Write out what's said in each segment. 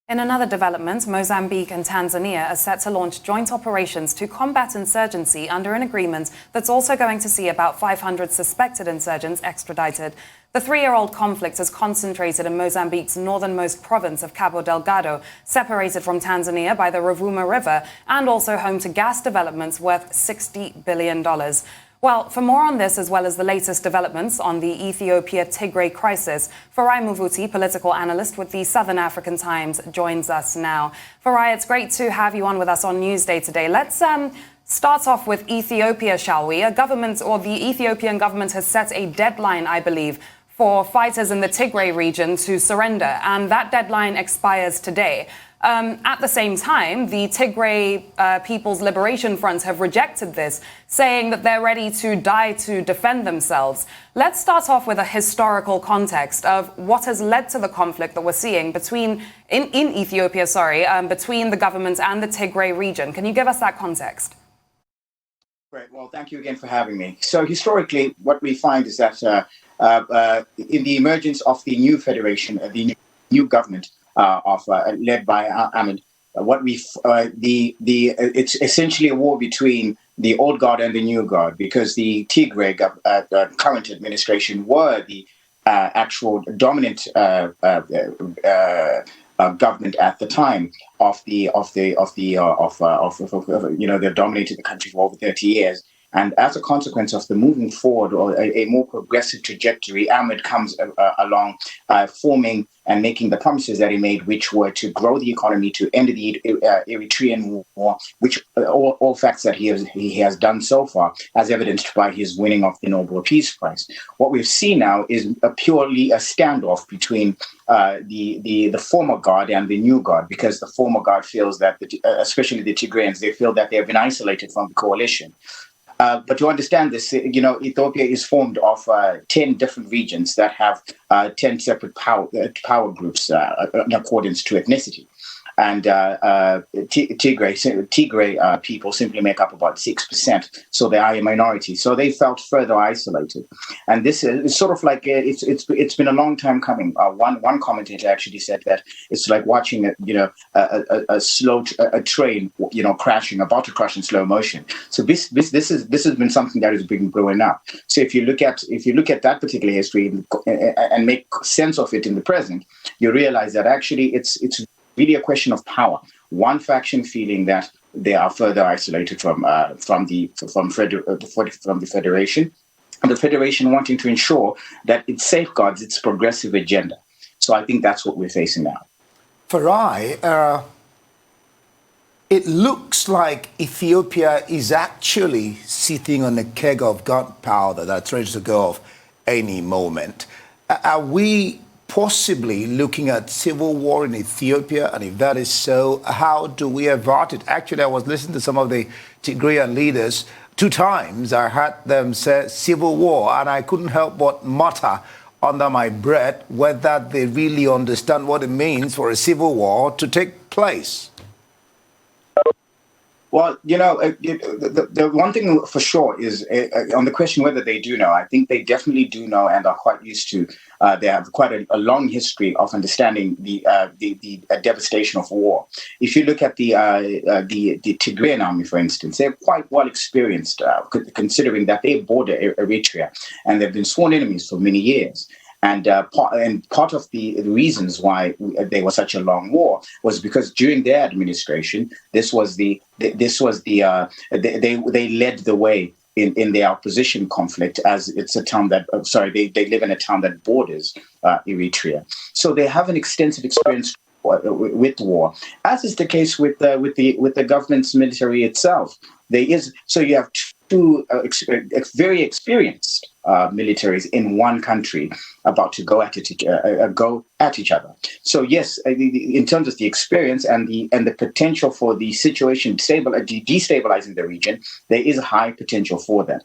In another development, Mozambique and Tanzania are set to launch joint operations to combat insurgency under an agreement that's also going to see about 500 suspected insurgents extradited. The three-year-old conflict is concentrated in Mozambique's northernmost province of Cabo Delgado, separated from Tanzania by the Rovuma River and also home to gas developments worth $60 billion. Well, for more on this, as well as the latest developments on the Ethiopia-Tigray crisis, Farai Muvuti, political analyst with the Southern African Times, joins us now. Farai, it's great to have you on with us on Newsday today. Let's start off with Ethiopia, shall we? The Ethiopian government has set a deadline, I believe, for fighters in the Tigray region to surrender, and that deadline expires today. At the same time, the Tigray People's Liberation Front have rejected this, saying that they're ready to die to defend themselves. Let's start off with a historical context of what has led to the conflict that we're seeing in Ethiopia, between the government and the Tigray region. Can you give us that context? Great. Well, thank you again for having me. So historically, what we find is that in the emergence of the new federation, the new government, led by Ahmed, it's essentially a war between the old guard and the new guard, because the Tigray current administration were the actual dominant government at the time they dominated the country for over 30 years. And as a consequence of the moving forward or a more progressive trajectory, Ahmed comes along forming and making the promises that he made, which were to grow the economy, to end the Eritrean war, which all facts that he has done so far, as evidenced by his winning of the Nobel Peace Prize. What we've seen now is purely a standoff between the former guard and the new guard, because the former guard feels that, especially the Tigrayans, they feel that they have been isolated from the coalition. But to understand this, Ethiopia is formed of 10 different regions that have 10 separate power groups in accordance to ethnicity. And Tigray people simply make up about 6%, so they are a minority. So they felt further isolated, and this is sort of like it's been a long time coming. One commentator actually said that it's like watching a train crashing, about to crash in slow motion. So this has been something that has been growing up. So if you look at that particular history and make sense of it in the present, you realize that actually it's really a question of power. One faction feeling that they are further isolated from the federation, and the federation wanting to ensure that it safeguards its progressive agenda. So I think that's what we're facing now. Farai, it looks like Ethiopia is actually sitting on a keg of gunpowder that's ready to go off any moment. Are we possibly looking at civil war in Ethiopia? And if that is so, how do we avert it? Actually, I was listening to some of the Tigrayan leaders. 2 times I heard them say civil war, and I couldn't help but mutter under my breath whether they really understand what it means for a civil war to take place. Well, the one thing for sure is on the question whether they do know, I think they definitely do know and are quite used to. They have quite a long history of understanding the devastation of war. If you look at the Tigrayan army, for instance, they're quite well experienced, considering that they border Eritrea and they've been sworn enemies for many years. And part of the reasons why they were such a long war was because during their administration, they led the way in their opposition conflict, as it's a town that they live in a town that borders Eritrea. So they have an extensive experience with war, as is the case with the government's military itself. So you have 2 very experienced militaries in one country about to go at each other. So yes, in terms of the experience and the potential for the situation destabilizing the region, there is a high potential for that.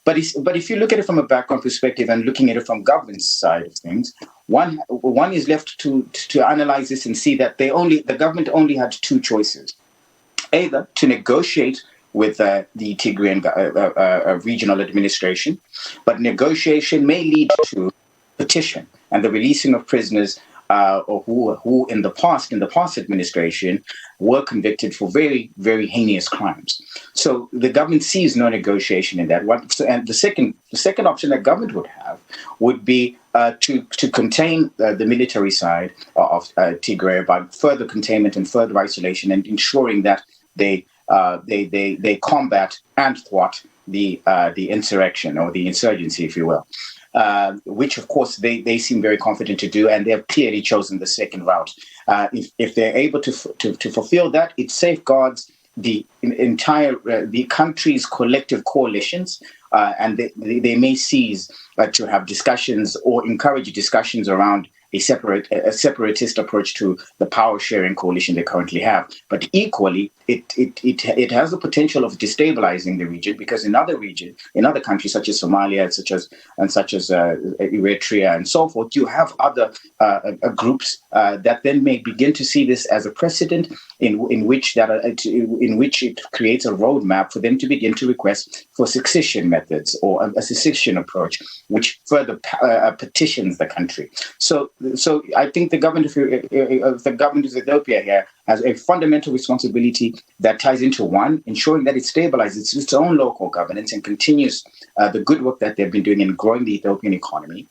But if you look at it from a background perspective and looking at it from government's side of things, one is left to analyze this and see that the government only had 2 choices: either to negotiate with the Tigrayan regional administration, but negotiation may lead to petition and the releasing of prisoners or who in the past administration were convicted for very, very heinous crimes. So the government sees no negotiation in that. And the second option that government would have would be to contain the military side of Tigray by further containment and further isolation, and ensuring that they combat and thwart the insurrection or the insurgency, if you will. Which, of course, they seem very confident to do, and they have clearly chosen the second route. If they're able to fulfill that, it safeguards the entire the country's collective coalitions, and they may cease to have discussions or encourage discussions around a separatist approach to the power sharing coalition they currently have. But equally, it has the potential of destabilizing the region, because in other countries such as Somalia, such as Eritrea and so forth, you have other groups that then may begin to see this as a precedent in which it creates a roadmap for them to begin to request for succession methods or a succession approach, which further petitions the country. So I think the government of Ethiopia here has a fundamental responsibility that ties into one, ensuring that it stabilizes its own local governance and continues the good work that they've been doing in growing the Ethiopian economy,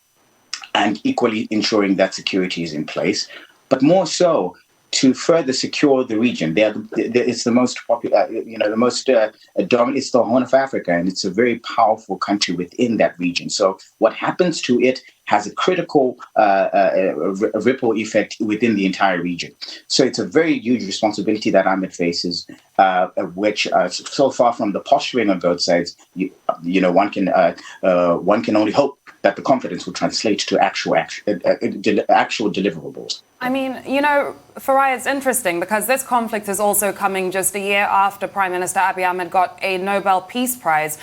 and equally ensuring that security is in place, but more so to further secure the region. It's the most popular, the most dominant. It's the Horn of Africa, and it's a very powerful country within that region. So what happens to it has a critical ripple effect within the entire region. So it's a very huge responsibility that Ahmed faces, which so far from the posturing on both sides, one can only hope that the confidence will translate to actual deliverables. I mean, Farai, it's interesting because this conflict is also coming just a year after Prime Minister Abiy Ahmed got a Nobel Peace Prize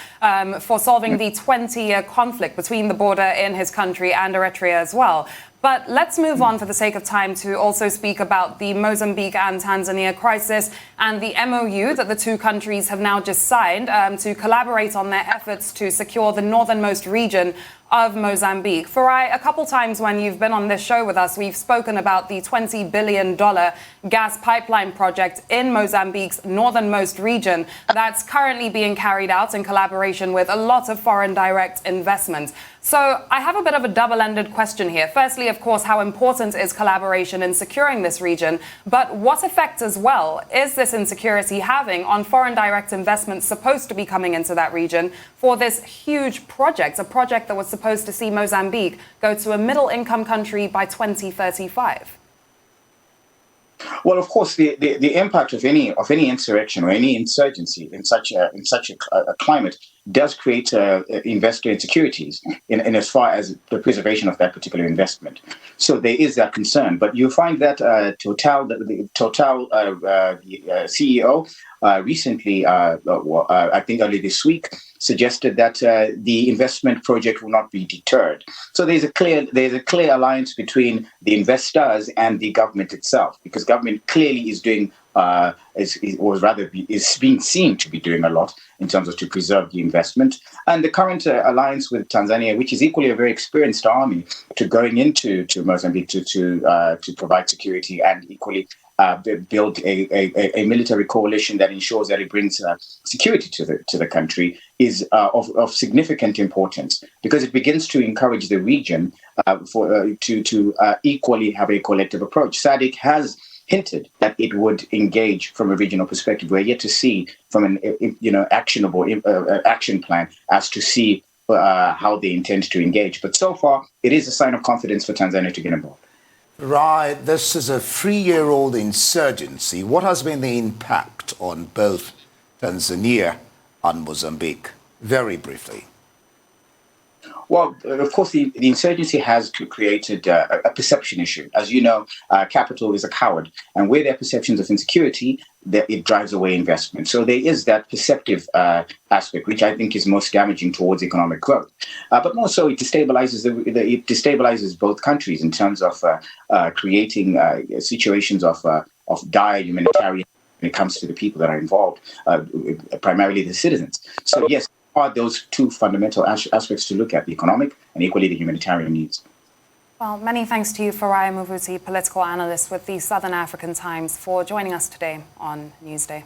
for solving the 20-year conflict between the border in his country and Eritrea as well. But let's move on for the sake of time to also speak about the Mozambique and Tanzania crisis and the MOU that the two countries have now just signed to collaborate on their efforts to secure the northernmost region of Mozambique. Farai, a couple times when you've been on this show with us, we've spoken about the $20 billion gas pipeline project in Mozambique's northernmost region that's currently being carried out in collaboration with a lot of foreign direct investment. So I have a bit of a double-ended question here. Firstly, of course, how important is collaboration in securing this region? But what effect as well is this insecurity having on foreign direct investments supposed to be coming into that region for this huge project, a project that was supposed to see Mozambique go to a middle-income country by 2035? Well, of course, the impact of any insurrection or any insurgency in such a climate does create investor insecurities in as far as the preservation of that particular investment. So there is that concern. But you find that Total, the CEO, recently, I think early this week, suggested that the investment project will not be deterred. So there's a clear alliance between the investors and the government itself, because government clearly is doing is being seen to be doing a lot in terms of to preserve the investment. And the current alliance with Tanzania, which is equally a very experienced army to going into Mozambique to provide security and equally build a military coalition that ensures that it brings security to the country, is of significant importance, because it begins to encourage the region to equally have a collective approach. SADC has hinted that it would engage from a regional perspective. We're yet to see from an actionable action plan as to see how they intend to engage. But so far, it is a sign of confidence for Tanzania to get involved. Right, this is a 3-year-old insurgency. What has been the impact on both Tanzania and Mozambique? Very briefly. Well, of course, the insurgency has created a perception issue. As you know, capital is a coward. And where there are perceptions of insecurity, it drives away investment. So there is that perceptive aspect, which I think is most damaging towards economic growth. But more so, it destabilizes both countries in terms of creating situations of dire humanitarian when it comes to the people that are involved, primarily the citizens. So yes, are those two fundamental aspects to look at, the economic and equally the humanitarian needs. Well, many thanks to you, Farai Muvuti, political analyst with the Southern African Times, for joining us today on Newsday.